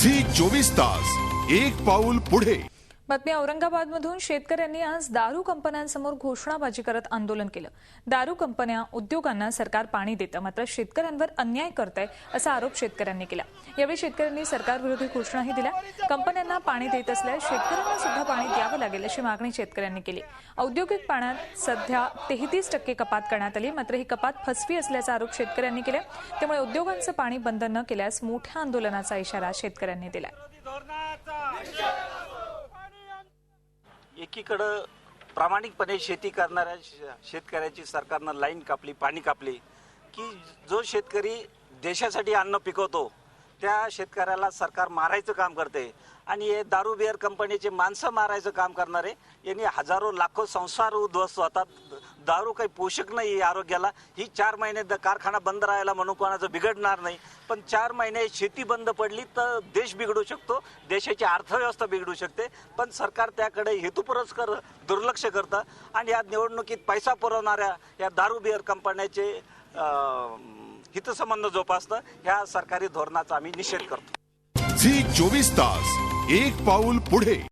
Zee 24 तास एक पाऊल पुढे। बातमी औरंगाबादमधून शेतकऱ्यांनी आज दारू कंपन्यांसमोर घोषणाबाजी करत आंदोलन केलं। दारू कंपन्या उद्योगांना सरकार पाणी देतं, मात्र शेतकऱ्यांवर अन्याय करतंय असा आरोप शेतकऱ्यांनी केला। यावेळी शेतकऱ्यांनी सरकारविरोधी घोषणाही दिल्या। कंपन्यांना पाणी देत असल्यास शेतकऱ्यांना सुद्धा पाणी द्यावं लागेल अशी मागणी शेतकऱ्यांनी केली। औद्योगिक पाण्यात सध्या 33% कपात करण्यात आली, मात्र ही कपात फसवी असल्याचा आरोप शेतकऱ्यांनी केला। त्यामुळे उद्योगांचं पाणी बंद न केल्यास मोठ्या आंदोलनाचा इशारा शेतकऱ्यांनी दिला। एकीकडे प्रामाणिकपणे शेती करणाऱ्या शेतकऱ्याची सरकारनं लाईन कापली, पाणी कापली की जो शेतकरी देशासाठी अन्न पिकवतो त्या शेतकऱ्याला सरकार मारायचं काम करते। आणि हे दारू बियर कंपनीचे माणसं मारायचं काम करणारे यांनी हजारो लाखो संसार उद्ध्वस्त होतात। दारू काही पोषक नाही आरोग्याला। ही 4 महिने कारखाना बंद राहायला म्हणून कोणाचं बिघडणार नाही, पण 4 महिने शेती बंद पडली तर देश बिघडू शकतो, देशाची अर्थव्यवस्था बिघडू शकते। पण सरकार त्याकडे हेतुपुरस्सर दुर्लक्ष करतं आणि या निवडणुकीत पैसा पुरवणाऱ्या या दारू बियर कंपन्याचे हितसंबंध जोपासतं। ह्या सरकारी धोरणाचा आम्ही निषेध करतो। झी 24 तास एक पाऊल पुढे।